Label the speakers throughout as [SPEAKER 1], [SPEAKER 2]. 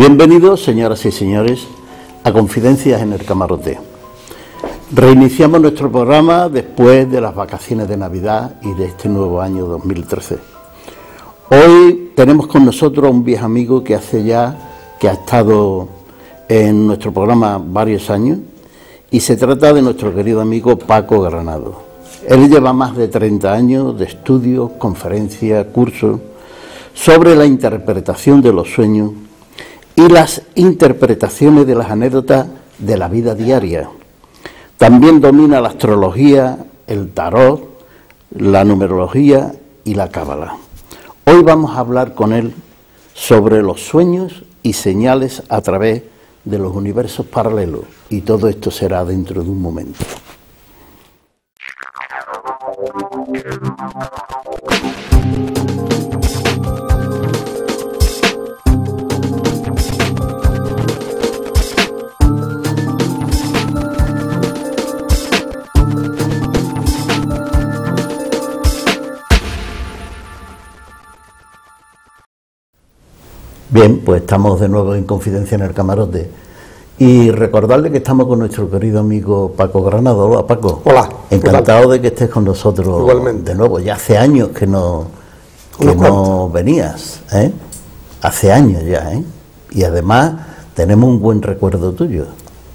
[SPEAKER 1] Bienvenidos, señoras y señores, a Confidencias en el Camarote. Reiniciamos nuestro programa después de las vacaciones de Navidad y de este nuevo año 2013. Hoy tenemos con nosotros a un viejo amigo que ha estado en nuestro programa varios años, y se trata de nuestro querido amigo Paco Granado. Él lleva más de 30 años de estudios, conferencias, cursos sobre la interpretación de los sueños y las interpretaciones de las anécdotas de la vida diaria. También domina la astrología, el tarot, la numerología y la cábala. Hoy vamos a hablar con él sobre los sueños y señales a través de los universos paralelos, y todo esto será dentro de un momento. Bien, pues estamos de nuevo en Confidencia en el Camarote, y recordarle que estamos con nuestro querido amigo Paco Granado. Hola, Paco.
[SPEAKER 2] Hola.
[SPEAKER 1] Encantado de que estés con nosotros.
[SPEAKER 2] Igualmente.
[SPEAKER 1] De nuevo. Ya hace años que no venías, ¿eh? Hace años ya, ¿eh? Y además tenemos un buen recuerdo tuyo.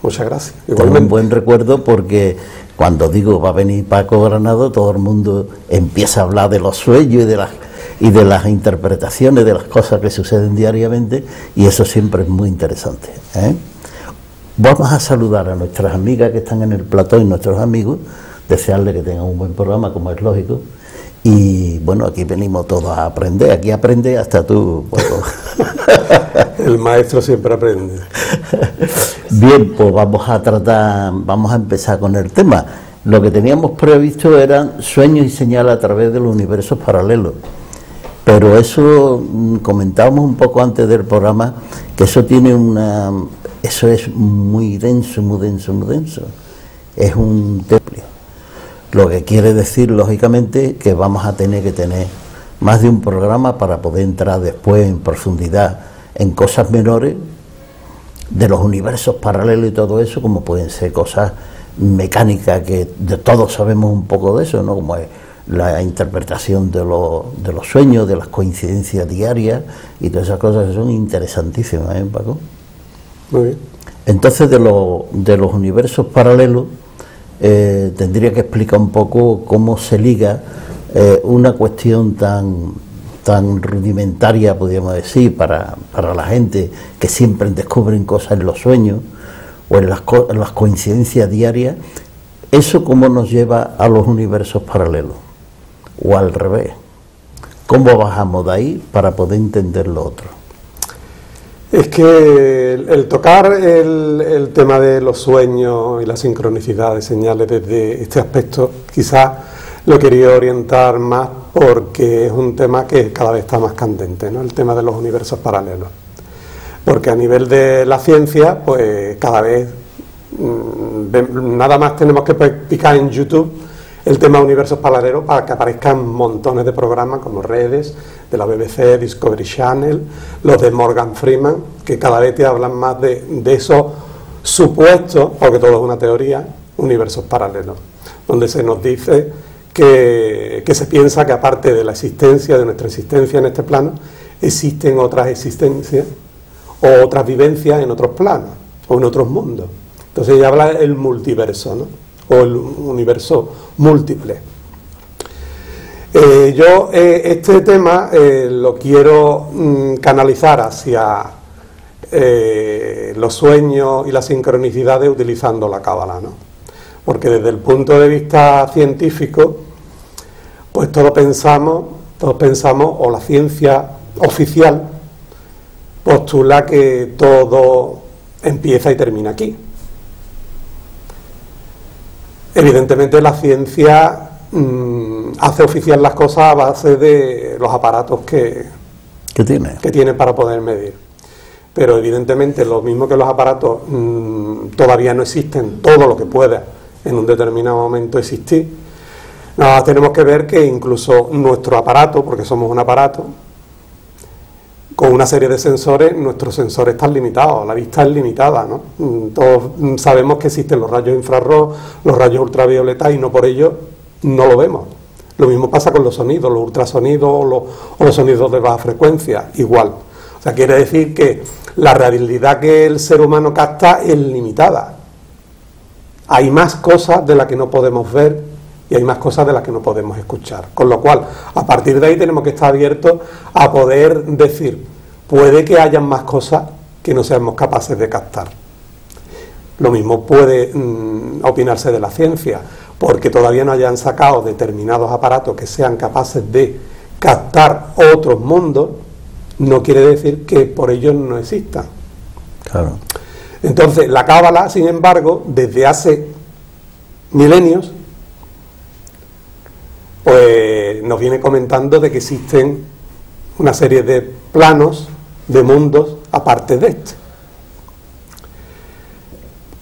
[SPEAKER 2] Muchas gracias.
[SPEAKER 1] Tenemos un buen recuerdo porque cuando digo va a venir Paco Granado, todo el mundo empieza a hablar de los sueños y de las interpretaciones de las cosas que suceden diariamente, y eso siempre es muy interesante, ¿eh? Vamos a saludar a nuestras amigas que están en el plató y nuestros amigos, desearles que tengan un buen programa, como es lógico, y bueno, aquí venimos todos a aprender, aquí aprende hasta tú, Paco.
[SPEAKER 2] El maestro siempre aprende.
[SPEAKER 1] Bien, pues vamos a empezar con el tema. Lo que teníamos previsto eran sueños y señales a través de los universos paralelos. Pero eso, comentábamos un poco antes del programa, que eso es muy denso, muy denso, muy denso. Es un temple. Lo que quiere decir, lógicamente, que vamos a tener que tener más de un programa para poder entrar después en profundidad en cosas menores de los universos paralelos y todo eso, como pueden ser cosas mecánicas, que todos sabemos un poco de eso, ¿no? Como es la interpretación de los sueños, de las coincidencias diarias y todas esas cosas que son interesantísimas, ¿eh, Paco?
[SPEAKER 2] Muy bien. Entonces,
[SPEAKER 1] de los universos paralelos, tendría que explicar un poco cómo se liga una cuestión tan rudimentaria, podríamos decir, para la gente que siempre descubren cosas en los sueños o en las coincidencias diarias. ¿Eso cómo nos lleva a los universos paralelos? O al revés, ¿cómo bajamos de ahí para poder entender lo otro?
[SPEAKER 2] Es que el tocar el tema de los sueños y la sincronicidad de señales desde este aspecto, quizás lo he querido orientar más porque es un tema que cada vez está más candente, ¿no? El tema de los universos paralelos. Porque a nivel de la ciencia, pues cada vez nada más tenemos que picar en YouTube el tema de universos paralelos para que aparezcan montones de programas como Redes, de la BBC, Discovery Channel, los de Morgan Freeman, que cada vez te hablan más de esos supuestos, porque todo es una teoría, universos paralelos, donde se nos dice que se piensa que aparte de la existencia, de nuestra existencia en este plano, existen otras existencias o otras vivencias en otros planos o en otros mundos. Entonces ya habla el multiverso, ¿no? O el universo múltiple. Este tema lo quiero canalizar hacia los sueños y las sincronicidades utilizando la cábala, ¿no? Porque desde el punto de vista científico, pues todos pensamos, o la ciencia oficial postula que todo empieza y termina aquí. Evidentemente la ciencia hace oficial las cosas a base de los aparatos que tiene para poder medir. Pero evidentemente lo mismo que los aparatos todavía no existen todo lo que pueda en un determinado momento existir, nada más tenemos que ver que incluso nuestro aparato, porque somos un aparato, con una serie de sensores, nuestros sensores están limitados, la vista es limitada, ¿no? Todos sabemos que existen los rayos infrarrojos, los rayos ultravioleta, y no por ello no lo vemos. Lo mismo pasa con los sonidos, los ultrasonidos o los sonidos de baja frecuencia, igual. O sea, quiere decir que la realidad que el ser humano capta es limitada. Hay más cosas de las que no podemos ver y hay más cosas de las que no podemos escuchar. Con lo cual, a partir de ahí tenemos que estar abiertos a poder decir, puede que haya más cosas que no seamos capaces de captar. Lo mismo puede opinarse de la ciencia, porque todavía no hayan sacado determinados aparatos que sean capaces de captar otros mundos, no quiere decir que por ellos no existan.
[SPEAKER 1] Claro.
[SPEAKER 2] Entonces, la cábala, sin embargo, desde hace milenios, pues nos viene comentando de que existen una serie de planos, de mundos, aparte de este.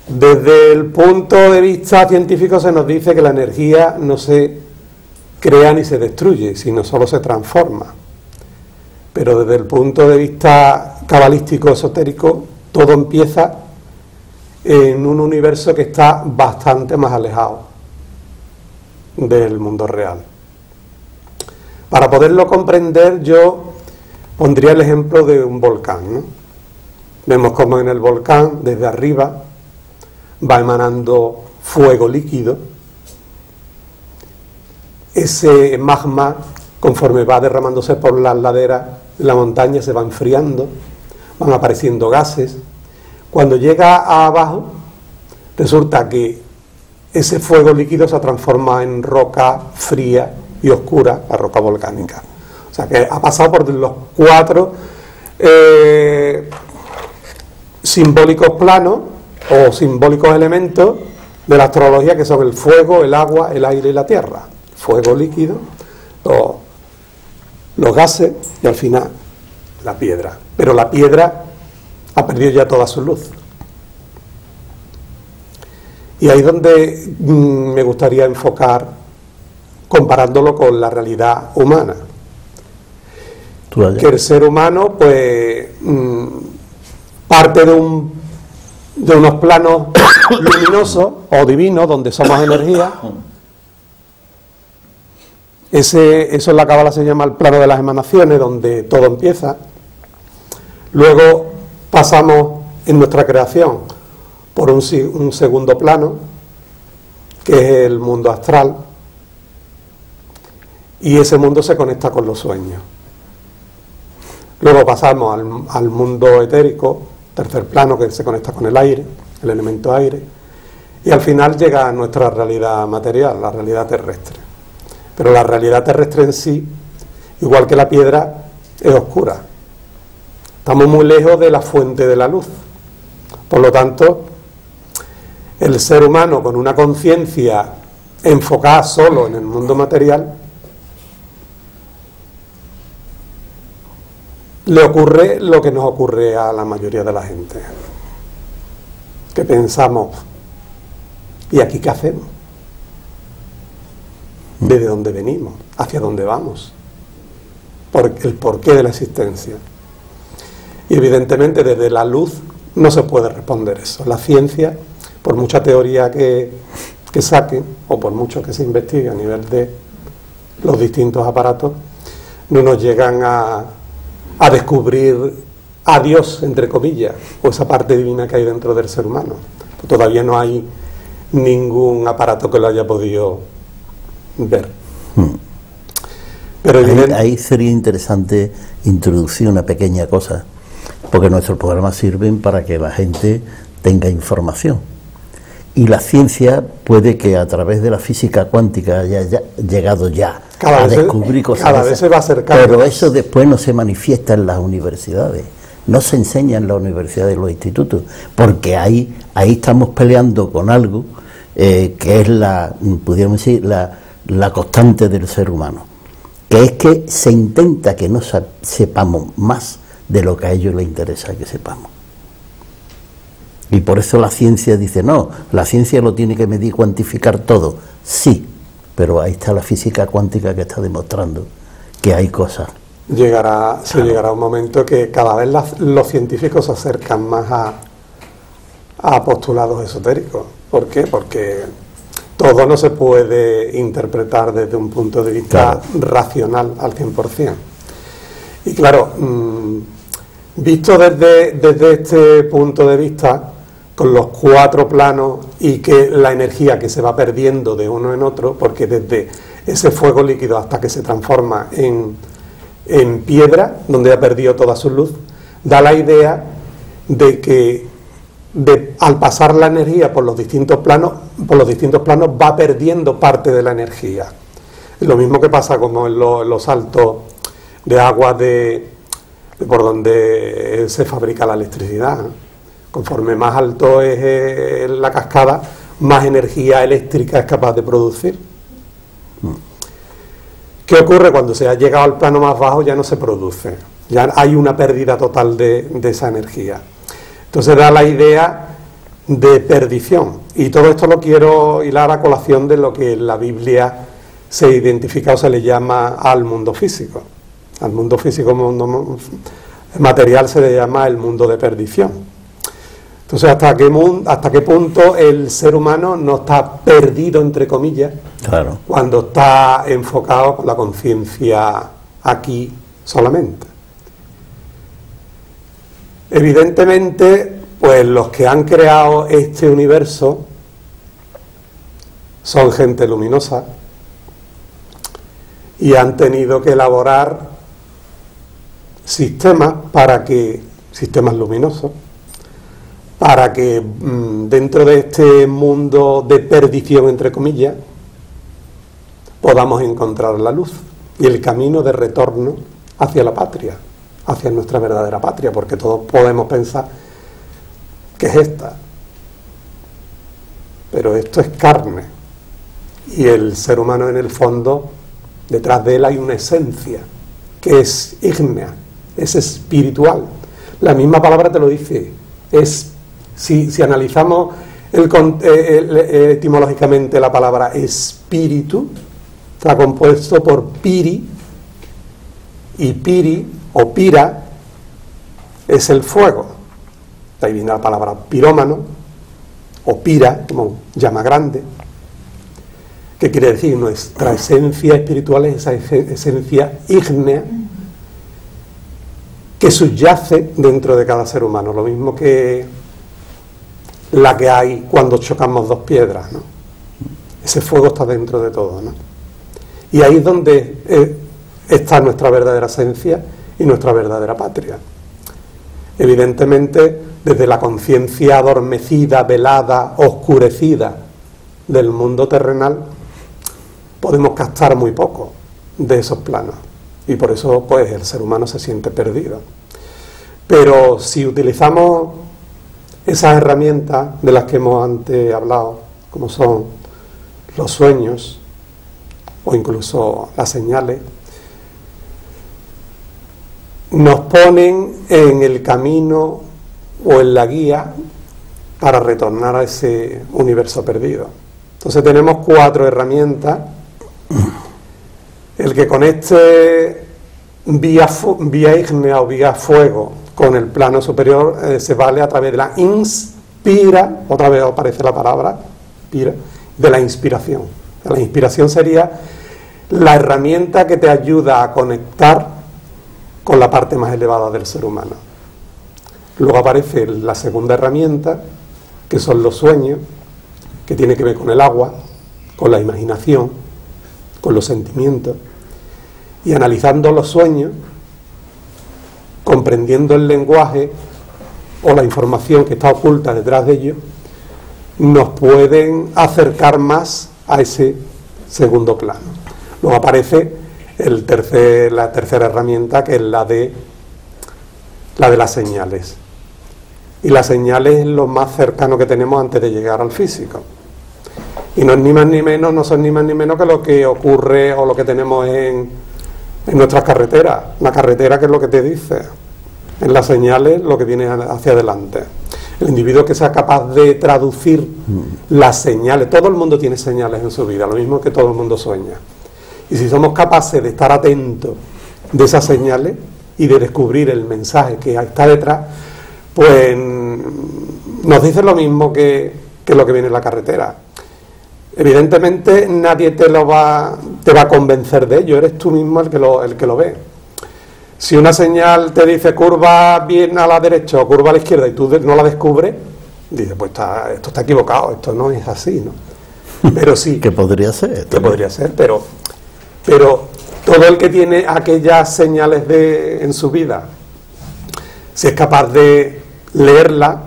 [SPEAKER 2] Desde el punto de vista científico se nos dice que la energía no se crea ni se destruye, sino solo se transforma. Pero desde el punto de vista cabalístico esotérico, todo empieza en un universo que está bastante más alejado del mundo real. Para poderlo comprender, yo pondría el ejemplo de un volcán, ¿no? Vemos como en el volcán, desde arriba, va emanando fuego líquido. Ese magma, conforme va derramándose por las laderas de la montaña, se va enfriando, van apareciendo gases. Cuando llega a abajo, resulta que ese fuego líquido se transforma en roca fría y oscura, la roca volcánica. O sea que ha pasado por los 4 simbólicos planos o simbólicos elementos de la astrología, que son el fuego, el agua, el aire y la tierra. Fuego líquido, los gases y al final la piedra. Pero la piedra ha perdido ya toda su luz. Y ahí es donde me gustaría enfocar, comparándolo con la realidad humana. Que el ser humano, pues, parte de unos planos luminosos o divinos, donde somos energía. Eso en la cábala se llama el plano de las emanaciones, donde todo empieza. Luego pasamos en nuestra creación por un segundo plano, que es el mundo astral, y ese mundo se conecta con los sueños. Luego pasamos al mundo etérico, tercer plano, que se conecta con el aire, el elemento aire, y al final llega a nuestra realidad material, la realidad terrestre. Pero la realidad terrestre en sí, igual que la piedra, es oscura. Estamos muy lejos de la fuente de la luz. Por lo tanto, el ser humano con una conciencia enfocada solo en el mundo material, le ocurre lo que nos ocurre a la mayoría de la gente, que pensamos, ¿y aquí qué hacemos? ¿Desde dónde venimos? ¿Hacia dónde vamos? El porqué de la existencia. Y evidentemente desde la luz no se puede responder eso. La ciencia, por mucha teoría que saquen, o por mucho que se investigue a nivel de los distintos aparatos, no nos llegan a descubrir a Dios, entre comillas, o esa parte divina que hay dentro del ser humano. Todavía no hay ningún aparato que lo haya podido ver. Pero
[SPEAKER 1] ahí sería interesante introducir una pequeña cosa, porque nuestros programas sirven para que la gente tenga información. Y la ciencia puede que a través de la física cuántica haya llegado ya a descubrir cosas.
[SPEAKER 2] Cada vez se va acercando.
[SPEAKER 1] Pero eso después no se manifiesta en las universidades, no se enseña en las universidades y los institutos, porque ahí estamos peleando con algo que es pudiéramos decir, la constante del ser humano, que es que se intenta que no sepamos más de lo que a ellos les interesa que sepamos. Y por eso la ciencia dice, no, la ciencia lo tiene que medir, cuantificar todo. Sí, pero ahí está la física cuántica que está demostrando que hay cosas
[SPEAKER 2] se llegará un momento que cada vez los científicos se acercan más a postulados esotéricos. ¿Por qué? Porque todo no se puede interpretar desde un punto de vista racional al 100%. Y claro, visto desde este punto de vista, con los 4 planos y que la energía que se va perdiendo de uno en otro, porque desde ese fuego líquido hasta que se transforma en piedra, donde ha perdido toda su luz, da la idea de que al pasar la energía por los distintos planos va perdiendo parte de la energía. Es lo mismo que pasa como en los saltos de agua de por donde se fabrica la electricidad. Conforme más alto es la cascada, más energía eléctrica es capaz de producir. ¿Qué ocurre? Cuando se ha llegado al plano más bajo ya no se produce, ya hay una pérdida total de esa energía. Entonces da la idea de perdición, y todo esto lo quiero hilar a colación de lo que en la Biblia se identifica o se le llama al mundo físico. Al mundo físico, mundo material, se le llama el mundo de perdición. Entonces, ¿hasta qué punto el ser humano no está perdido, entre comillas,
[SPEAKER 1] claro,
[SPEAKER 2] cuando está enfocado con la conciencia aquí solamente? Evidentemente, pues los que han creado este universo son gente luminosa y han tenido que elaborar sistemas luminosos, para que dentro de este mundo de perdición, entre comillas, podamos encontrar la luz y el camino de retorno hacia la patria, hacia nuestra verdadera patria, porque todos podemos pensar que es esta, pero esto es carne, y el ser humano, en el fondo, detrás de él hay una esencia que es ígnea, es espiritual. La misma palabra te lo dice. Si analizamos etimológicamente la palabra espíritu, está compuesto por piri, y piri o pira es el fuego. De ahí viene la palabra pirómano o pira, como llama grande, que quiere decir nuestra esencia espiritual es esa esencia ígnea que subyace dentro de cada ser humano, lo mismo que la que hay cuando chocamos 2 piedras, ¿no? Ese fuego está dentro de todo, ¿no? Y ahí es donde está nuestra verdadera esencia y nuestra verdadera patria. Evidentemente, desde la conciencia adormecida, velada, oscurecida del mundo terrenal, podemos captar muy poco de esos planos, y por eso pues el ser humano se siente perdido. Pero si utilizamos esas herramientas de las que hemos antes hablado, como son los sueños o incluso las señales, nos ponen en el camino o en la guía para retornar a ese universo perdido. Entonces tenemos 4 herramientas. El que conecte vía ígnea o vía fuego con el plano superior se vale a través de la inspira, otra vez aparece la palabra, de la inspiración. La inspiración sería la herramienta que te ayuda a conectar con la parte más elevada del ser humano. Luego aparece la segunda herramienta, que son los sueños, que tiene que ver con el agua, con la imaginación, con los sentimientos. Y analizando los sueños, comprendiendo el lenguaje o la información que está oculta detrás de ellos, nos pueden acercar más a ese segundo plano. Luego aparece la tercera herramienta, que es la de las señales. Y las señales es lo más cercano que tenemos antes de llegar al físico. Y no es ni más ni menos, no son ni más ni menos que lo que ocurre o lo que tenemos en nuestras carreteras. La carretera, ¿qué es lo que te dice? En las señales, lo que viene hacia adelante. El individuo que sea capaz de traducir las señales. Todo el mundo tiene señales en su vida, lo mismo que todo el mundo sueña. Y si somos capaces de estar atentos, de esas señales y de descubrir el mensaje que está detrás, pues nos dice lo mismo que lo que viene en la carretera. Evidentemente nadie te va a convencer de ello, eres tú mismo el que lo ve. Si una señal te dice curva bien a la derecha o curva a la izquierda y tú no la descubres, dices, pues esto está equivocado, esto no es así, ¿no? Pero sí.
[SPEAKER 1] Que podría ser.
[SPEAKER 2] Que podría ser, pero todo el que tiene aquellas señales en su vida, si es capaz de leerla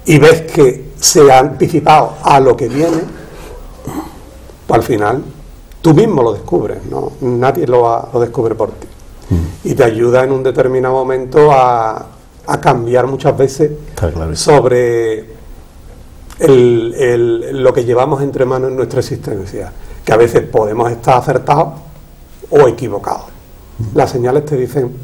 [SPEAKER 2] y ves que se ha anticipado a lo que viene, pues al final tú mismo lo descubres, ¿no? Nadie lo descubre por ti. Y te ayuda en un determinado momento a cambiar muchas veces sobre lo que llevamos entre manos en nuestra existencia, que a veces podemos estar acertados o equivocados. Las señales te dicen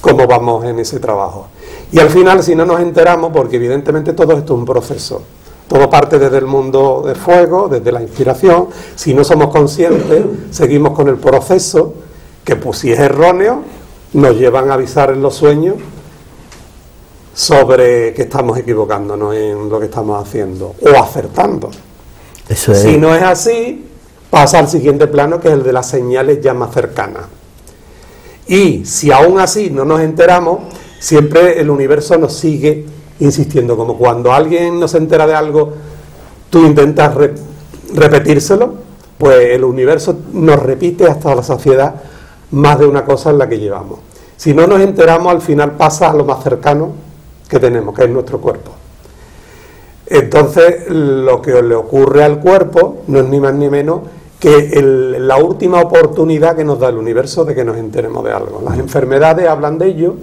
[SPEAKER 2] cómo vamos en ese trabajo. Y al final, si no nos enteramos, porque evidentemente todo esto es un proceso, todo parte desde el mundo de fuego, desde la inspiración. Si no somos conscientes, seguimos con el proceso, que pues si es erróneo, nos llevan a avisar en los sueños sobre que estamos equivocándonos en lo que estamos haciendo, o acertando.
[SPEAKER 1] Eso es.
[SPEAKER 2] Si no es así, pasa al siguiente plano, que es el de las señales ya más cercanas. Y si aún así no nos enteramos, siempre el universo nos sigue insistiendo, como cuando alguien no se entera de algo, tú intentas repetírselo, pues el universo nos repite hasta la saciedad más de una cosa en la que llevamos. Si no nos enteramos, al final pasa a lo más cercano que tenemos, que es nuestro cuerpo. Entonces, lo que le ocurre al cuerpo no es ni más ni menos que la última oportunidad que nos da el universo de que nos enteremos de algo. Las enfermedades hablan de ello,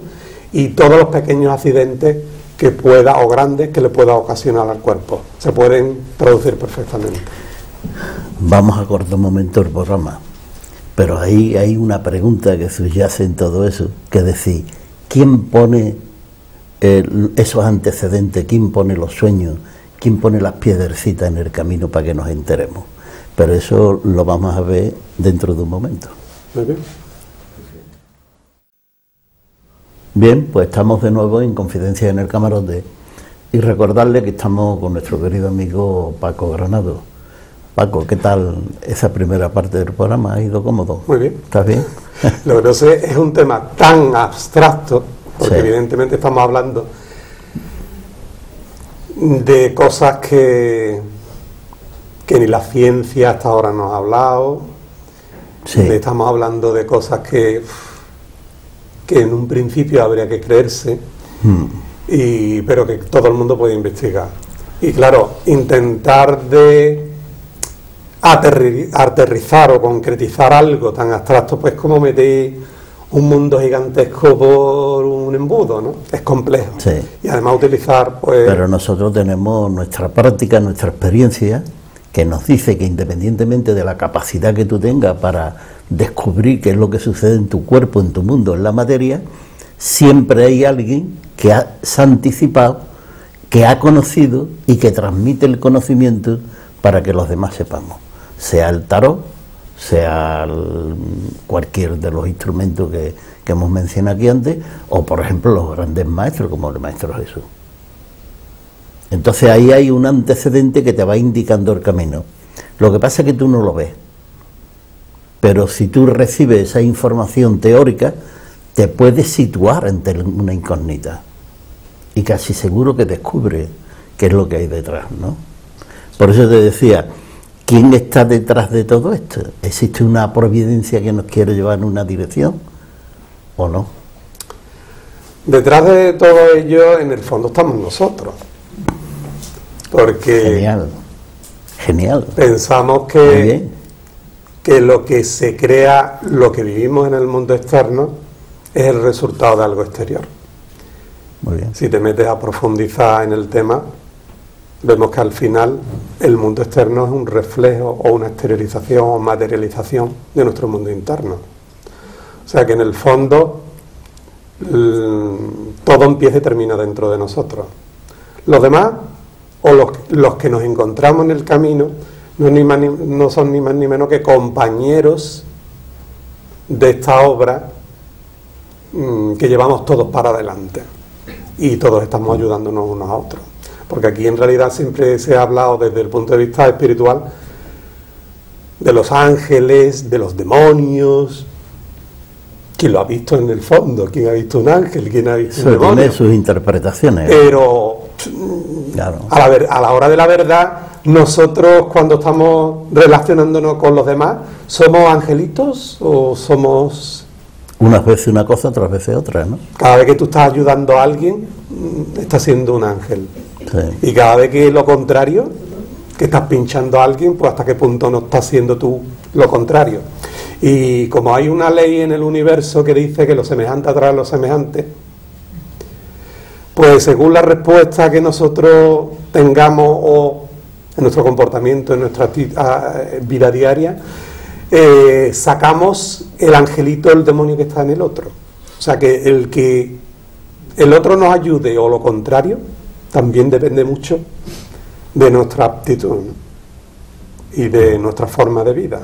[SPEAKER 2] y todos los pequeños accidentes que pueda, o grandes, que le pueda ocasionar al cuerpo, se pueden producir perfectamente.
[SPEAKER 1] Vamos a cortar un momento el programa, pero ahí hay una pregunta que subyace en todo eso, que es decir, ¿quién pone esos antecedentes? ¿Quién pone los sueños? ¿Quién pone las piedrecitas en el camino para que nos enteremos? Pero eso lo vamos a ver dentro de un momento.
[SPEAKER 2] Muy bien.
[SPEAKER 1] Bien, pues estamos de nuevo en Confidencias en el Camarote, y recordarle que estamos con nuestro querido amigo Paco Granado. Paco, ¿qué tal esa primera parte del programa? ¿Ha ido cómodo?
[SPEAKER 2] Muy bien.
[SPEAKER 1] ¿Estás bien?
[SPEAKER 2] Lo que no sé, es un tema tan abstracto, porque sí, evidentemente estamos hablando de cosas que ni la ciencia hasta ahora nos ha hablado. Sí. Estamos hablando de cosas que en un principio habría que creerse, pero que todo el mundo puede investigar. Y claro, intentar de aterrizar o concretizar algo tan abstracto, pues como meter un mundo gigantesco por un embudo, ¿no? Es complejo.
[SPEAKER 1] Sí.
[SPEAKER 2] Y además utilizar, pues...
[SPEAKER 1] Pero nosotros tenemos nuestra práctica, nuestra experiencia, que nos dice que independientemente de la capacidad que tú tengas para descubrir qué es lo que sucede en tu cuerpo, en tu mundo, en la materia, siempre hay alguien que se ha anticipado, que ha conocido y que transmite el conocimiento para que los demás sepamos, sea el tarot, sea cualquier de los instrumentos que hemos mencionado aquí antes, o por ejemplo los grandes maestros como el Maestro Jesús. Entonces ahí hay un antecedente que te va indicando el camino. Lo que pasa es que tú no lo ves, pero si tú recibes esa información teórica, te puedes situar ante una incógnita y casi seguro que descubre qué es lo que hay detrás, ¿no? Por eso te decía, ¿quién está detrás de todo esto? ¿Existe una providencia que nos quiere llevar en una dirección o no?
[SPEAKER 2] Detrás de todo ello, en el fondo, estamos nosotros. Porque
[SPEAKER 1] genial.
[SPEAKER 2] Pensamos que lo que se crea, lo que vivimos en el mundo externo, es el resultado de algo exterior.
[SPEAKER 1] Muy bien.
[SPEAKER 2] Si te metes a profundizar en el tema, vemos que al final el mundo externo es un reflejo o una exteriorización o materialización de nuestro mundo interno. O sea que en el fondo todo empieza y termina dentro de nosotros. Los demás, o los que nos encontramos en el camino, no son ni más ni menos que compañeros de esta obra que llevamos todos para adelante, y todos estamos ayudándonos unos a otros, porque aquí en realidad siempre se ha hablado desde el punto de vista espiritual de los ángeles, de los demonios. ¿Quién lo ha visto en el fondo? ¿Quién ha visto un ángel? ¿Quién ha visto un demonio?
[SPEAKER 1] Tiene sus interpretaciones.
[SPEAKER 2] Pero
[SPEAKER 1] claro,
[SPEAKER 2] a la hora de la verdad, nosotros cuando estamos relacionándonos con los demás, ¿somos angelitos o somos...?
[SPEAKER 1] unas veces una cosa, otras veces otra, ¿no?
[SPEAKER 2] Cada vez que tú estás ayudando a alguien, estás siendo un ángel.
[SPEAKER 1] Sí.
[SPEAKER 2] Y cada vez que lo contrario, que estás pinchando a alguien, pues hasta qué punto no estás siendo tú lo contrario. Y como hay una ley en el universo que dice que lo semejante atrae a lo semejante, pues según la respuesta que nosotros tengamos o en nuestro comportamiento, en nuestra vida diaria, sacamos el angelito, el demonio que está en el otro. O sea que el otro nos ayude o lo contrario también depende mucho de nuestra aptitud, ¿no? Y de nuestra forma de vida.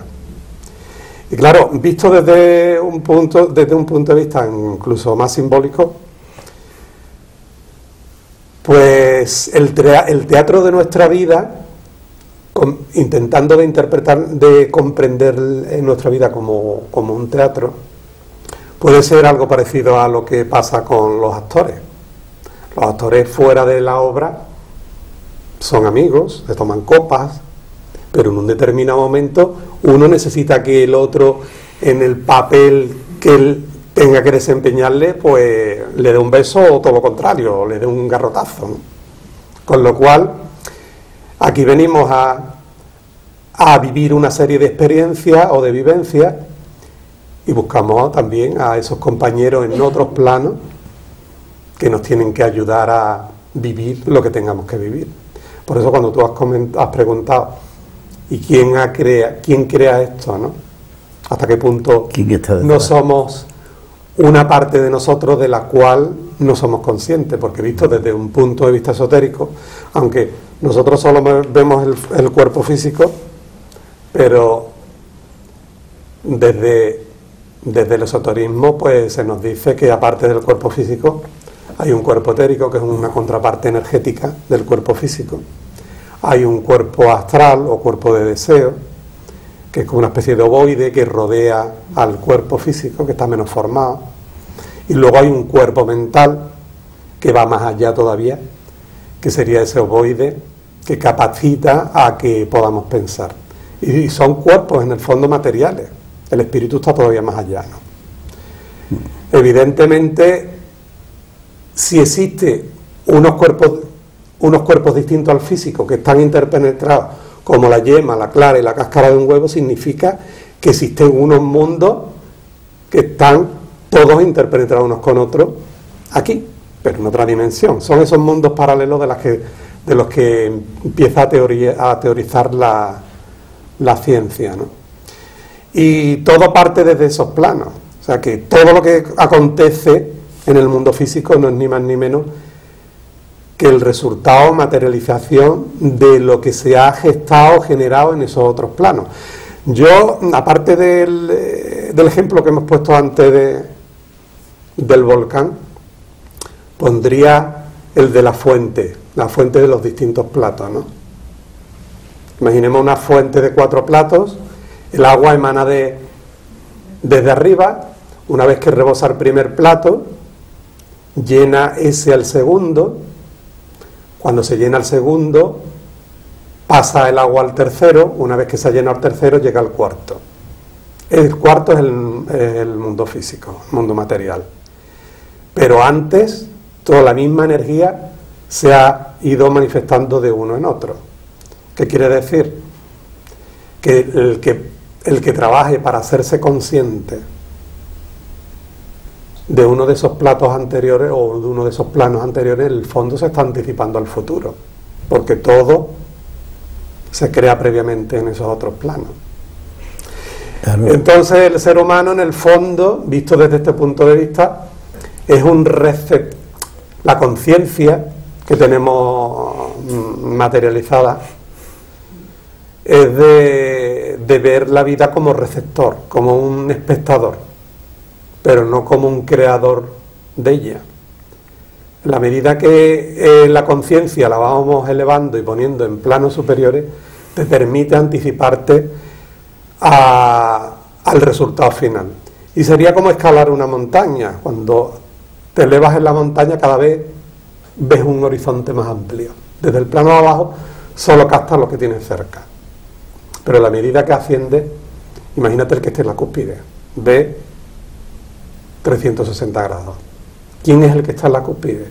[SPEAKER 2] Y claro, visto desde un punto de vista incluso más simbólico, pues el teatro de nuestra vida, intentando de interpretar, de comprender nuestra vida como un teatro, puede ser algo parecido a lo que pasa con los actores. Los actores fuera de la obra son amigos, se toman copas, pero en un determinado momento uno necesita que el otro, en el papel que él tenga que desempeñarle, pues le dé un beso o todo lo contrario, le dé un garrotazo, ¿no? Con lo cual, aquí venimos a vivir una serie de experiencias o de vivencias y buscamos también a esos compañeros en otros planos que nos tienen que ayudar a vivir lo que tengamos que vivir. Por eso cuando tú has preguntado, ¿y quién crea esto, no? ¿Hasta qué punto no somos una parte de nosotros de la cual no somos conscientes? Porque visto desde un punto de vista esotérico, aunque nosotros solo vemos el cuerpo físico, pero desde el esoterismo pues se nos dice que aparte del cuerpo físico hay un cuerpo etérico que es una contraparte energética del cuerpo físico. Hay un cuerpo astral o cuerpo de deseo, que es como una especie de ovoide que rodea al cuerpo físico, que está menos formado. Y luego hay un cuerpo mental que va más allá todavía, que sería ese ovoide que capacita a que podamos pensar. Y son cuerpos en el fondo materiales. El espíritu está todavía más allá, ¿no? Evidentemente, si existe unos cuerpos distintos al físico que están interpenetrados, como la yema, la clara y la cáscara de un huevo, significa que existen unos mundos que están todos interpenetrados unos con otros aquí, pero en otra dimensión. Son esos mundos paralelos de los que empieza a teorizar la ciencia, ¿no? Y todo parte desde esos planos. O sea que todo lo que acontece en el mundo físico no es ni más ni menos que el resultado, materialización de lo que se ha gestado, generado en esos otros planos. Yo, aparte del ejemplo que hemos puesto antes del volcán, pondría el de la fuente de los distintos platos, ¿no? Imaginemos una fuente de 4 platos, el agua emana desde arriba, una vez que rebosa el primer plato, llena ese al segundo. Cuando se llena el segundo, pasa el agua al tercero. Una vez que se ha llenado el tercero, llega al cuarto. El cuarto es el mundo físico, el mundo material. Pero antes, toda la misma energía se ha ido manifestando de uno en otro. ¿Qué quiere decir? Que el que trabaje para hacerse consciente de uno de esos platos anteriores o de uno de esos planos anteriores, en el fondo se está anticipando al futuro, porque todo se crea previamente en esos otros planos. Claro. Entonces el ser humano, en el fondo, visto desde este punto de vista, es un receptor. La conciencia que tenemos materializada es de ver la vida como receptor, como un espectador, pero no como un creador de ella. En la medida que la conciencia la vamos elevando y poniendo en planos superiores, te permite anticiparte al resultado final. Y sería como escalar una montaña. Cuando te elevas en la montaña, cada vez ves un horizonte más amplio. Desde el plano de abajo solo captas lo que tienes cerca. Pero a la medida que asciende, imagínate el que esté en la cúspide, ve 360 grados. ¿Quién es el que está en la cúspide?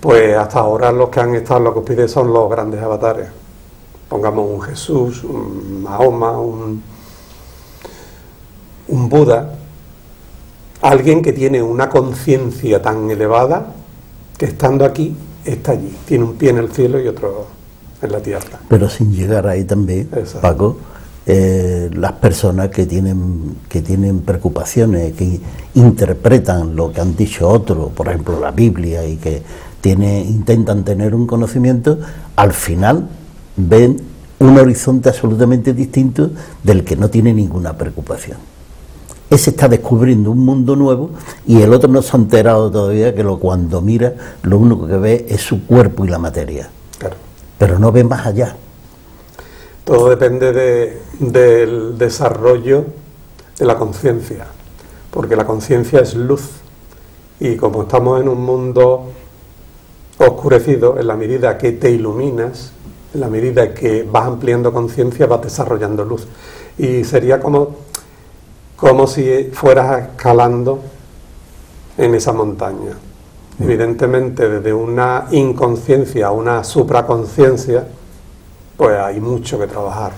[SPEAKER 2] Pues hasta ahora los que han estado en la cúspide son los grandes avatares. Pongamos un Jesús, un Mahoma, un Buda. Alguien que tiene una conciencia tan elevada que estando aquí, está allí. Tiene un pie en el cielo y otro en la tierra.
[SPEAKER 1] Pero sin llegar ahí también,
[SPEAKER 2] exacto,
[SPEAKER 1] Paco, las personas que tienen preocupaciones, que interpretan lo que han dicho otros, por ejemplo la Biblia, y que intentan tener un conocimiento, al final ven un horizonte absolutamente distinto del que no tiene ninguna preocupación. Ese está descubriendo un mundo nuevo y el otro no se ha enterado todavía que cuando mira lo único que ve es su cuerpo y la materia.
[SPEAKER 2] Claro.
[SPEAKER 1] Pero no ve más allá.
[SPEAKER 2] Todo depende del desarrollo de la conciencia, porque la conciencia es luz y como estamos en un mundo oscurecido, en la medida que te iluminas, en la medida que vas ampliando conciencia, vas desarrollando luz. Y sería como si fueras escalando en esa montaña. Evidentemente, desde una inconsciencia a una supraconciencia, pues hay mucho que trabajar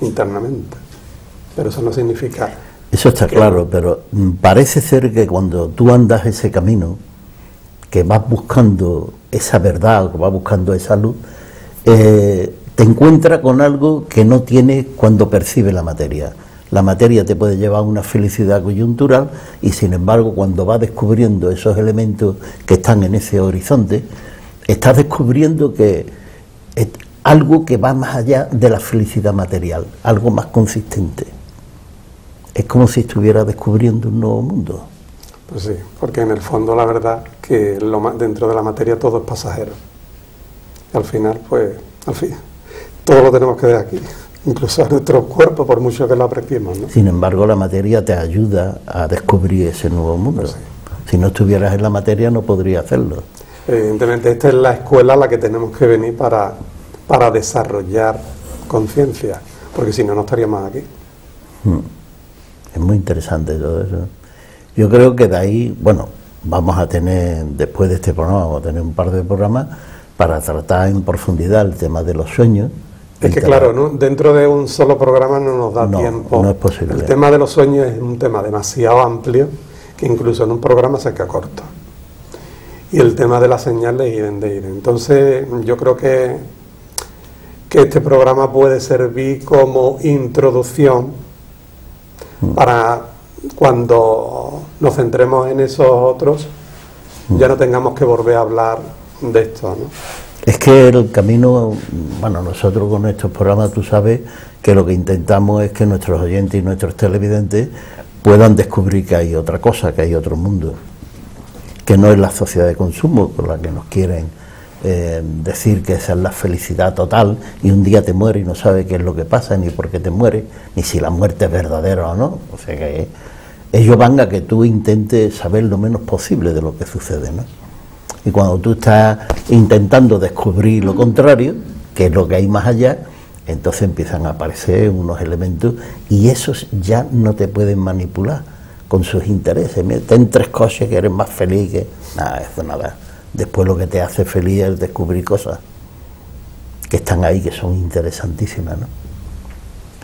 [SPEAKER 2] internamente. Pero eso no significa...
[SPEAKER 1] Eso está claro, pero parece ser que cuando tú andas ese camino, que vas buscando esa verdad, que vas buscando esa luz, te encuentras con algo que no tienes cuando percibes la materia. La materia te puede llevar a una felicidad coyuntural y sin embargo cuando vas descubriendo esos elementos que están en ese horizonte, estás descubriendo que es algo que va más allá de la felicidad material, algo más consistente. Es como si estuviera descubriendo un nuevo mundo.
[SPEAKER 2] Pues sí, porque en el fondo la verdad que dentro de la materia todo es pasajero. Y al final, todo lo tenemos que ver aquí. Incluso a nuestro cuerpo, por mucho que lo apreciemos, ¿no?
[SPEAKER 1] Sin embargo, la materia te ayuda a descubrir ese nuevo mundo. Sí. Si no estuvieras en la materia, no podrías hacerlo.
[SPEAKER 2] Evidentemente, esta es la escuela a la que tenemos que venir para desarrollar conciencia, porque si no, no estaríamos aquí.
[SPEAKER 1] Es muy interesante todo eso. Yo creo que de ahí, vamos a tener, después de este programa, vamos a tener un par de programas para tratar en profundidad el tema de los sueños.
[SPEAKER 2] Es que claro, ¿no? Dentro de un solo programa no nos da tiempo.
[SPEAKER 1] No es posible.
[SPEAKER 2] El tema de los sueños es un tema demasiado amplio que incluso en un programa se queda corto. Y el tema de las señales de ir. Entonces yo creo que este programa puede servir como introducción para cuando nos centremos en esos otros ya no tengamos que volver a hablar de esto, ¿no?
[SPEAKER 1] Es que el camino, nosotros con estos programas, tú sabes que lo que intentamos es que nuestros oyentes y nuestros televidentes puedan descubrir que hay otra cosa, que hay otro mundo, que no es la sociedad de consumo con la que nos quieren decir que esa es la felicidad total y un día te mueres y no sabes qué es lo que pasa, ni por qué te mueres, ni si la muerte es verdadera o no. O sea que ellos van a que tú intentes saber lo menos posible de lo que sucede, ¿no? Y cuando tú estás intentando descubrir lo contrario, que es lo que hay más allá, entonces empiezan a aparecer unos elementos y esos ya no te pueden manipular con sus intereses. Mira, ten 3 coches que eres más feliz que... Nada, eso nada. Después lo que te hace feliz es descubrir cosas que están ahí, que son interesantísimas, ¿no?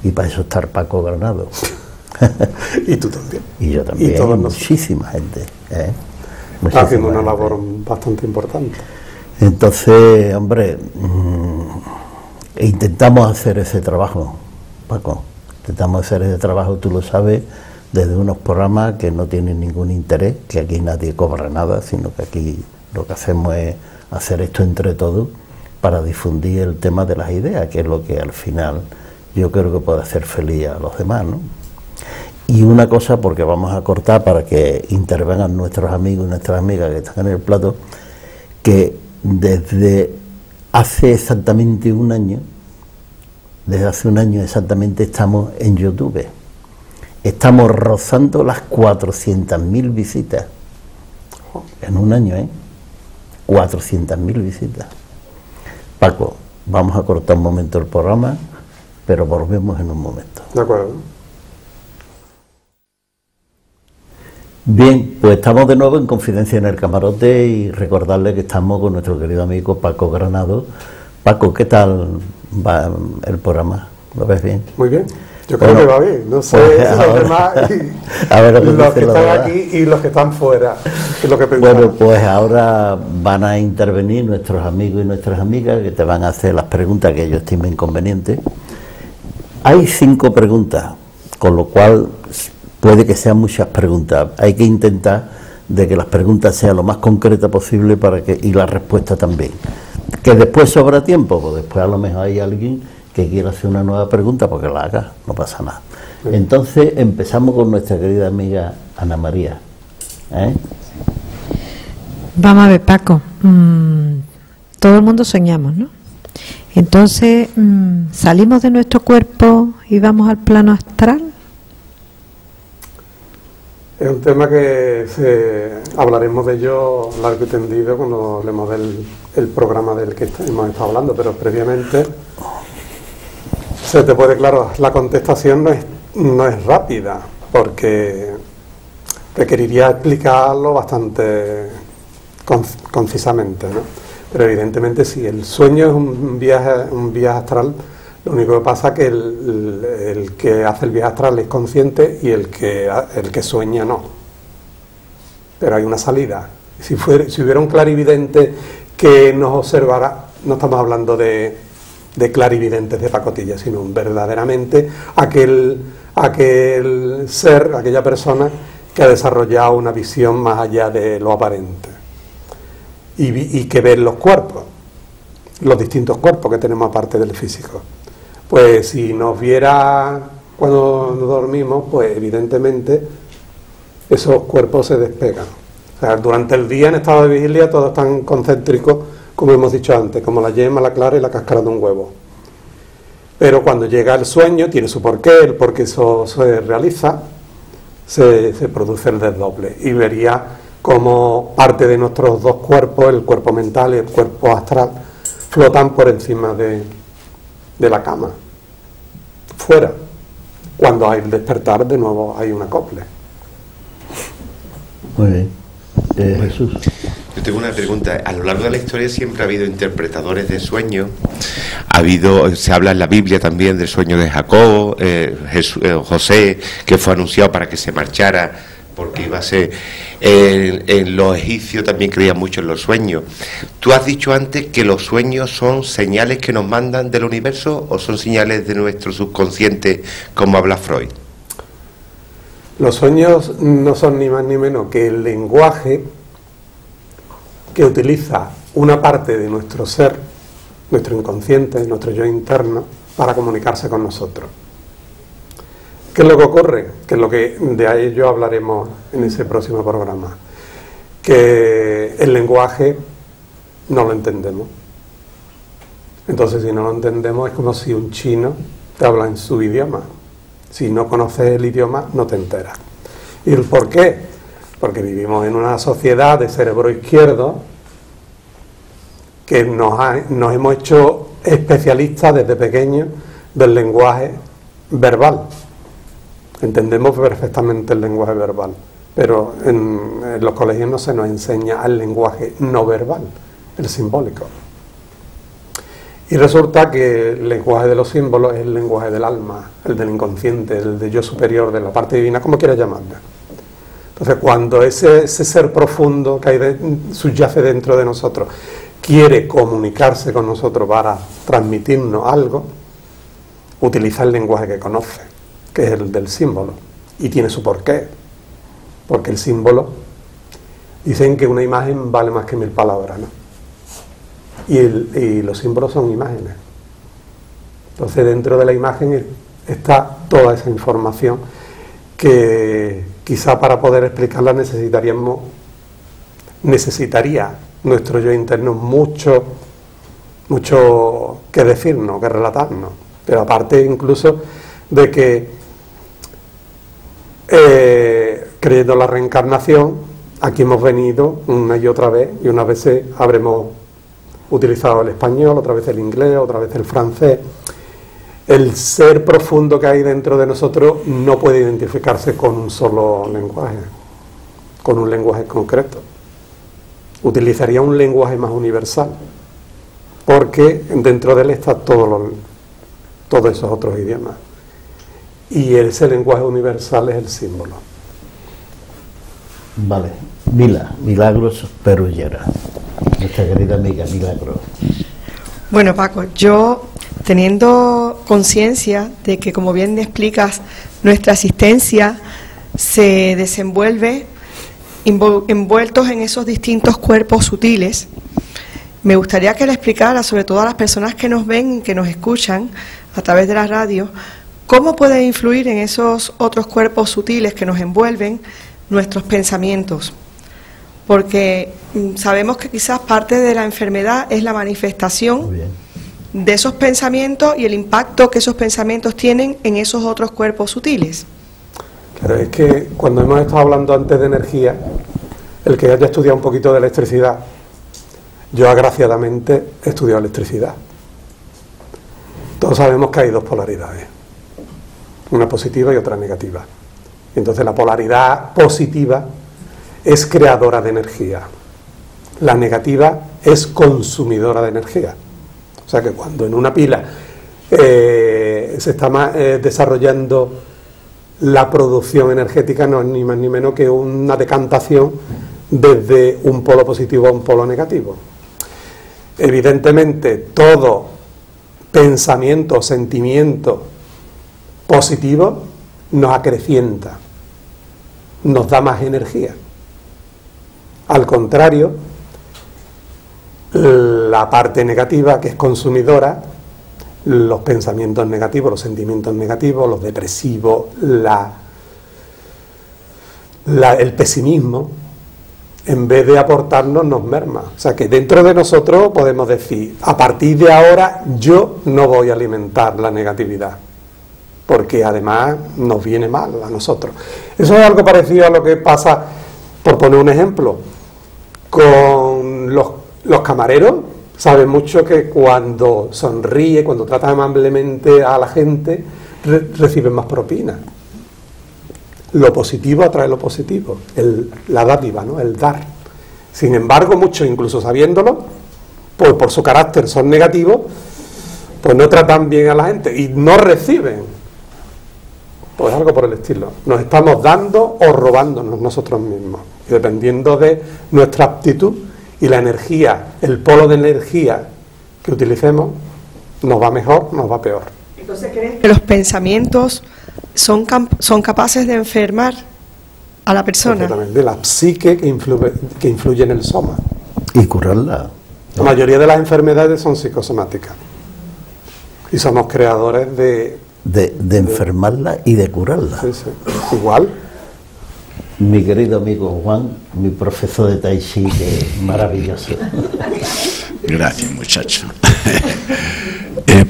[SPEAKER 1] Y para eso está Paco Granado.
[SPEAKER 2] Y tú también.
[SPEAKER 1] Y yo también. Y muchísima gente,
[SPEAKER 2] está haciendo una labor bastante importante.
[SPEAKER 1] Entonces, hombre, intentamos hacer ese trabajo, Paco. Intentamos hacer ese trabajo, tú lo sabes, desde unos programas que no tienen ningún interés, que aquí nadie cobra nada, sino que aquí lo que hacemos es hacer esto entre todos para difundir el tema de las ideas, que es lo que al final yo creo que puede hacer feliz a los demás, ¿no? Y una cosa, porque vamos a cortar para que intervengan nuestros amigos y nuestras amigas que están en el plato, que desde hace exactamente un año, exactamente, estamos en YouTube. Estamos rozando las 400.000 visitas. En un año, 400.000 visitas. Paco, vamos a cortar un momento el programa, pero volvemos en un momento.
[SPEAKER 2] De acuerdo.
[SPEAKER 1] Bien, pues estamos de nuevo en Confidencia en el Camarote y recordarle que estamos con nuestro querido amigo Paco Granado. Paco, ¿qué tal va el programa? ¿Lo ves bien?
[SPEAKER 2] Muy bien. Yo creo que va bien. No sé
[SPEAKER 1] pues
[SPEAKER 2] los
[SPEAKER 1] ahora,
[SPEAKER 2] demás, los que están aquí y los que están fuera. Es lo que pensaba.
[SPEAKER 1] Bueno, pues ahora van a intervenir nuestros amigos y nuestras amigas que te van a hacer las preguntas que ellos estimen convenientes. Hay 5 preguntas, con lo cual puede que sean muchas preguntas. Hay que intentar de que las preguntas sean lo más concretas posible y la respuesta también. Que después sobra tiempo, pues después a lo mejor hay alguien que quiera hacer una nueva pregunta, porque la haga, no pasa nada. Entonces empezamos con nuestra querida amiga Ana María.
[SPEAKER 3] Vamos a ver, Paco. Todo el mundo soñamos, ¿no? Entonces, ¿salimos de nuestro cuerpo y vamos al plano astral?
[SPEAKER 2] Es un tema que hablaremos de ello largo y tendido cuando hablemos del programa del que hemos estado hablando, pero previamente se te puede, claro, la contestación no es rápida, porque requeriría explicarlo bastante concisamente, ¿no? Pero evidentemente sí, el sueño es un viaje astral. Lo único que pasa es que el que hace el viaje astral es consciente y el que sueña no. Pero hay una salida. Si hubiera un clarividente que nos observara, no estamos hablando de clarividentes de pacotilla, sino verdaderamente aquel ser, aquella persona que ha desarrollado una visión más allá de lo aparente y que ve los cuerpos, los distintos cuerpos que tenemos aparte del físico. Pues si nos viera cuando dormimos, pues evidentemente esos cuerpos se despegan. O sea, durante el día en estado de vigilia todos están concéntricos, como hemos dicho antes, como la yema, la clara y la cáscara de un huevo. Pero cuando llega el sueño, tiene su porqué, el por qué eso se realiza, se produce el desdoble. Y vería como parte de nuestros dos cuerpos, el cuerpo mental y el cuerpo astral, flotan por encima de la cama, fuera. Cuando hay el despertar, de nuevo hay un acople.
[SPEAKER 1] Muy bien. Jesús.
[SPEAKER 4] Yo tengo una pregunta. A lo largo de la historia siempre ha habido interpretadores de sueños. Se habla en la Biblia también del sueño de Jacob, José, que fue anunciado para que se marchara porque iba a ser... En los egipcios también creían mucho en los sueños. Tú has dicho antes que los sueños son señales que nos mandan del universo o son señales de nuestro subconsciente, como habla Freud.
[SPEAKER 2] Los sueños no son ni más ni menos que el lenguaje que utiliza una parte de nuestro ser, nuestro inconsciente, nuestro yo interno, para comunicarse con nosotros. ¿Qué es lo que ocurre? Que es lo que de ello hablaremos en ese próximo programa. Que el lenguaje no lo entendemos. Entonces, si no lo entendemos, es como si un chino te habla en su idioma. Si no conoces el idioma, no te enteras. ¿Y el por qué? Porque vivimos en una sociedad de cerebro izquierdo que nos hemos hecho especialistas desde pequeños del lenguaje verbal. Entendemos perfectamente el lenguaje verbal, pero en los colegios no se nos enseña el lenguaje no verbal, el simbólico. Y resulta que el lenguaje de los símbolos es el lenguaje del alma, el del inconsciente, el de yo superior, de la parte divina, como quieras llamarla. Entonces, cuando ese ser profundo que subyace dentro de nosotros quiere comunicarse con nosotros para transmitirnos algo, utiliza el lenguaje que conoce, que es el del símbolo, y tiene su porqué, porque el símbolo, dicen que una imagen vale más que 1000 palabras, ¿no? Y los símbolos son imágenes, Entonces dentro de la imagen está toda esa información que quizá para poder explicarla necesitaría nuestro yo interno mucho que decirnos, que relatarnos. Pero aparte incluso de que creyendo en la reencarnación, aquí hemos venido una y otra vez, y unas veces habremos utilizado el español, otra vez el inglés, otra vez el francés. El ser profundo que hay dentro de nosotros no puede identificarse con un solo lenguaje, con un lenguaje concreto. Utilizaría un lenguaje más universal, porque dentro de él están todos esos otros idiomas. Y ese lenguaje universal es el símbolo.
[SPEAKER 1] Vale. Milagros Perullera, nuestra querida amiga Milagros.
[SPEAKER 5] Bueno, Paco, yo teniendo conciencia de que, como bien explicas, nuestra existencia se desenvuelve envueltos en esos distintos cuerpos sutiles, me gustaría que le explicara, sobre todo a las personas que nos ven, que nos escuchan a través de la radio, cómo puede influir en esos otros cuerpos sutiles que nos envuelven nuestros pensamientos. Porque sabemos que quizás parte de la enfermedad es la manifestación de esos pensamientos y el impacto que esos pensamientos tienen en esos otros cuerpos sutiles.
[SPEAKER 2] Claro, es que cuando hemos estado hablando antes de energía, el que haya estudiado un poquito de electricidad, yo agraciadamente he estudiado electricidad. Todos sabemos que hay dos polaridades, una positiva y otra negativa. Entonces la polaridad positiva es creadora de energía, la negativa es consumidora de energía. O sea que cuando en una pila se está desarrollando la producción energética, no es ni más ni menos que una decantación desde un polo positivo a un polo negativo. Evidentemente todo pensamiento, sentimiento positivo nos acrecienta, nos da más energía. Al contrario, la parte negativa, que es consumidora, los pensamientos negativos, los sentimientos negativos, los depresivos, el pesimismo, en vez de aportarnos, nos merma. O sea que dentro de nosotros podemos decir, a partir de ahora yo no voy a alimentar la negatividad, porque además nos viene mal a nosotros. Eso es algo parecido a lo que pasa, por poner un ejemplo, con los camareros. Saben mucho que cuando sonríe, cuando trata amablemente a la gente, reciben más propina. Lo positivo atrae lo positivo, la dádiva, ¿no? El dar. Sin embargo, muchos, incluso sabiéndolo, pues por su carácter son negativos, pues no tratan bien a la gente y no reciben. Pues algo por el estilo. Nos estamos dando o robándonos nosotros mismos. Y dependiendo de nuestra aptitud y la energía, el polo de energía que utilicemos, nos va mejor, nos va peor.
[SPEAKER 5] Entonces, ¿crees que los pensamientos son capaces de enfermar a la persona?
[SPEAKER 2] De la psique que influye en el soma.
[SPEAKER 1] Y curarla.
[SPEAKER 2] La mayoría de las enfermedades son psicosomáticas. Y somos creadores de
[SPEAKER 1] enfermarla y de curarla.
[SPEAKER 2] Sí, sí. Igual.
[SPEAKER 1] Mi querido amigo Juan, mi profesor de Tai Chi, que es maravilloso.
[SPEAKER 6] Gracias, muchacho.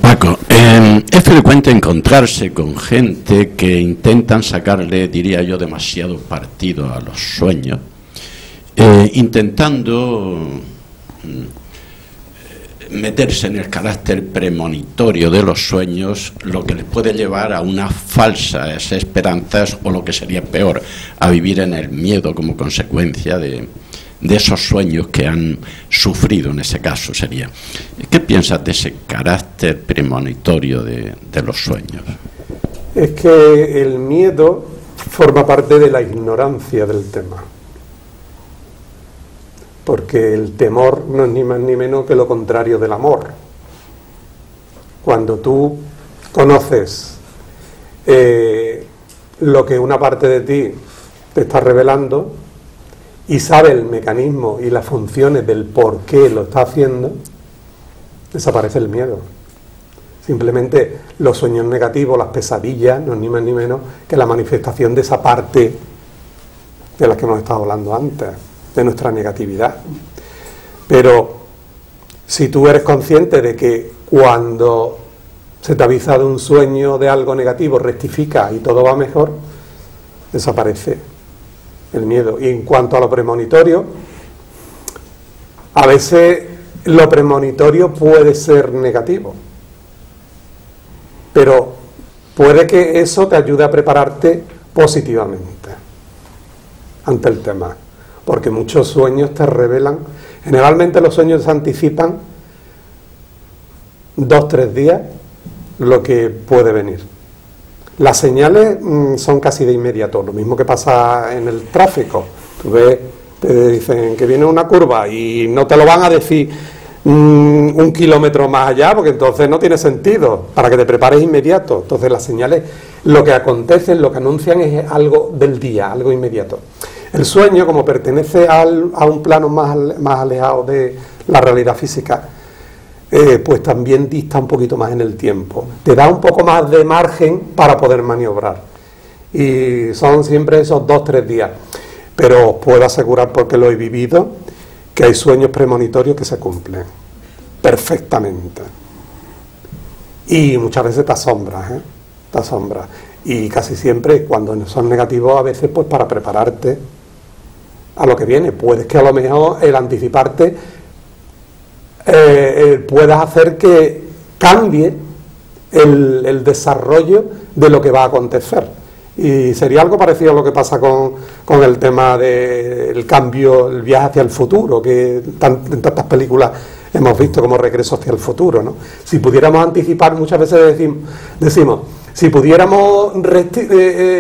[SPEAKER 6] Paco, es frecuente encontrarse con gente que intentan sacarle, diría yo, demasiado partido a los sueños, intentando meterse en el carácter premonitorio de los sueños, lo que les puede llevar a unas falsas esperanzas, o lo que sería peor, a vivir en el miedo como consecuencia de esos sueños que han sufrido. En ese caso sería. ¿Qué piensas de ese carácter premonitorio de los sueños?
[SPEAKER 2] Es que el miedo forma parte de la ignorancia del tema. Porque el temor no es ni más ni menos que lo contrario del amor. Cuando tú conoces lo que una parte de ti te está revelando y sabes el mecanismo y las funciones del por qué lo está haciendo, desaparece el miedo. Simplemente los sueños negativos, las pesadillas, no es ni más ni menos que la manifestación de esa parte de la que hemos estado hablando antes, de nuestra negatividad. Pero si tú eres consciente de que cuando se te avisa de un sueño de algo negativo, rectifica y todo va mejor, desaparece el miedo. Y en cuanto a lo premonitorio, a veces lo premonitorio puede ser negativo, pero puede que eso te ayude a prepararte positivamente ante el tema, porque muchos sueños te revelan. Generalmente los sueños se anticipan 2-3 días lo que puede venir. Las señales son casi de inmediato, lo mismo que pasa en el tráfico. Tú ves, te dicen que viene una curva y no te lo van a decir 1 kilómetro más allá, porque entonces no tiene sentido, para que te prepares inmediato. Entonces las señales, lo que acontece, lo que anuncian es algo del día, algo inmediato. El sueño, como pertenece a un plano más alejado de la realidad física, pues también dista un poquito más en el tiempo. Te da un poco más de margen para poder maniobrar. Y son siempre esos 2-3 días. Pero os puedo asegurar, porque lo he vivido, que hay sueños premonitorios que se cumplen perfectamente. Y muchas veces te asombras, te asombras. Y casi siempre, cuando son negativos, a veces pues para prepararte a lo que viene. Puedes que a lo mejor el anticiparte puedas hacer que cambie el desarrollo de lo que va a acontecer. Y sería algo parecido a lo que pasa con el tema del cambio, el viaje hacia el futuro, que en tantas películas hemos visto como Regreso hacia el futuro, ¿no? Si pudiéramos anticipar, muchas veces decimos, si pudiéramos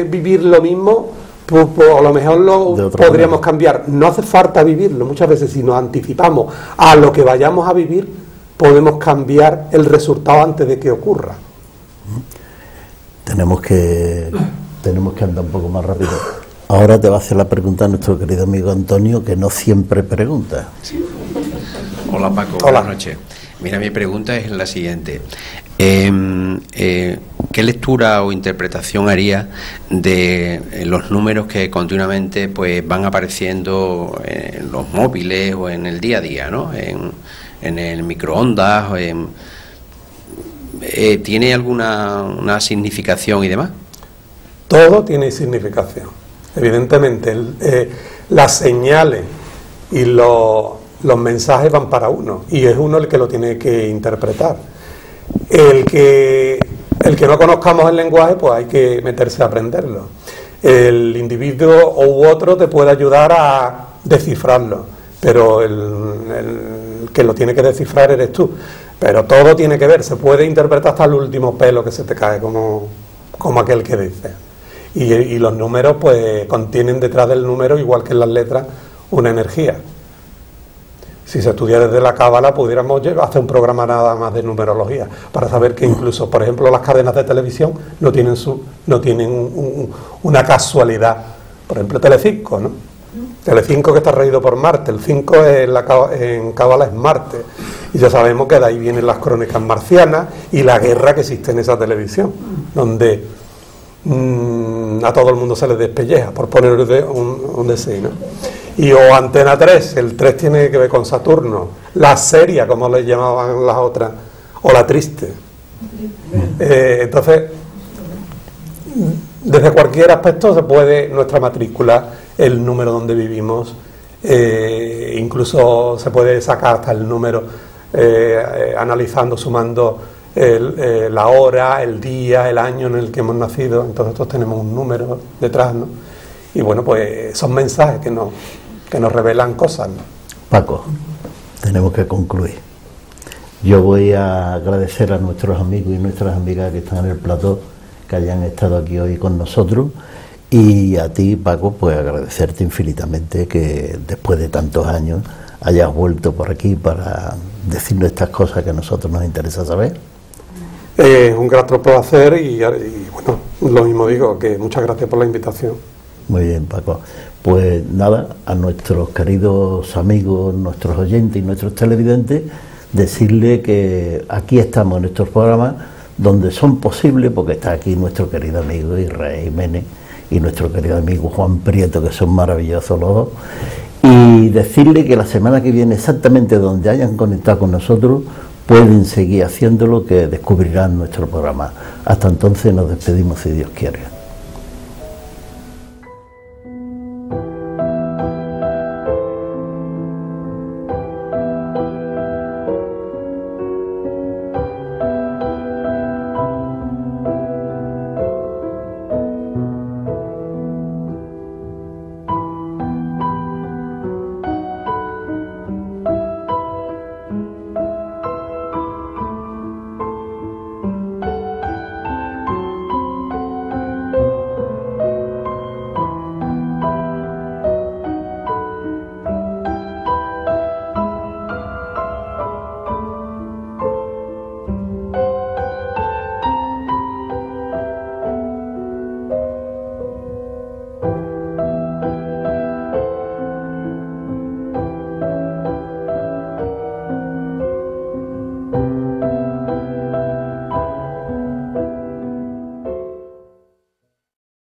[SPEAKER 2] vivir lo mismo, pues a lo mejor lo podríamos cambiar. No hace falta vivirlo. Muchas veces, si nos anticipamos a lo que vayamos a vivir, podemos cambiar el resultado antes de que ocurra.
[SPEAKER 1] Tenemos que andar un poco más rápido. Ahora te va a hacer la pregunta nuestro querido amigo Antonio, que no siempre pregunta.
[SPEAKER 7] Sí. Hola Paco,
[SPEAKER 2] Hola.
[SPEAKER 7] Buenas noches. Mira, mi pregunta es la siguiente. ¿Qué lectura o interpretación haría de los números que continuamente pues van apareciendo en los móviles o en el día a día, ¿no? En el microondas, ¿tiene alguna significación y demás?
[SPEAKER 2] Todo tiene significación. Evidentemente, las señales y los mensajes van para uno, y es uno el que lo tiene que interpretar. El que no conozcamos el lenguaje, pues hay que meterse a aprenderlo. El individuo u otro te puede ayudar a descifrarlo, pero el que lo tiene que descifrar eres tú. Pero todo tiene que ver, se puede interpretar hasta el último pelo que se te cae, como aquel que dice. Y los números pues contienen detrás del número, igual que en las letras, una energía. Si se estudia desde la cábala, pudiéramos hacer un programa nada más de numerología, para saber que incluso, por ejemplo, las cadenas de televisión no tienen una casualidad. Por ejemplo, Telecinco, ¿no? Telecinco, que está regido por Marte. El 5 en cábala es Marte. Y ya sabemos que de ahí vienen las crónicas marcianas y la guerra que existe en esa televisión, donde a todo el mundo se les despelleja, por poner un deseo, ¿no? Y o Antena 3, el 3 tiene que ver con Saturno, la seria, como le llamaban las otras, o la triste. Entonces, desde cualquier aspecto se puede, nuestra matrícula, el número donde vivimos, incluso se puede sacar hasta el número, analizando, sumando la hora, el día, el año en el que hemos nacido. Entonces nosotros tenemos un número detrás, ¿no? Y bueno, pues son mensajes que nos revelan cosas, ¿no?
[SPEAKER 1] Paco, tenemos que concluir. Yo voy a agradecer a nuestros amigos y nuestras amigas que están en el plató, que hayan estado aquí hoy con nosotros, y a ti, Paco, pues agradecerte infinitamente que después de tantos años hayas vuelto por aquí para decirnos estas cosas que a nosotros nos interesa saber.
[SPEAKER 2] Es un gran placer y bueno, lo mismo digo, que muchas gracias por la invitación.
[SPEAKER 1] Muy bien, Paco. Pues nada, a nuestros queridos amigos, nuestros oyentes y nuestros televidentes, decirle que aquí estamos en estos programas donde son posibles, porque está aquí nuestro querido amigo Israel Jiménez y nuestro querido amigo Juan Prieto, que son maravillosos los dos, y decirle que la semana que viene, exactamente donde hayan conectado con nosotros, pueden seguir haciendo lo que descubrirán nuestro programa. Hasta entonces nos despedimos, si Dios quiere.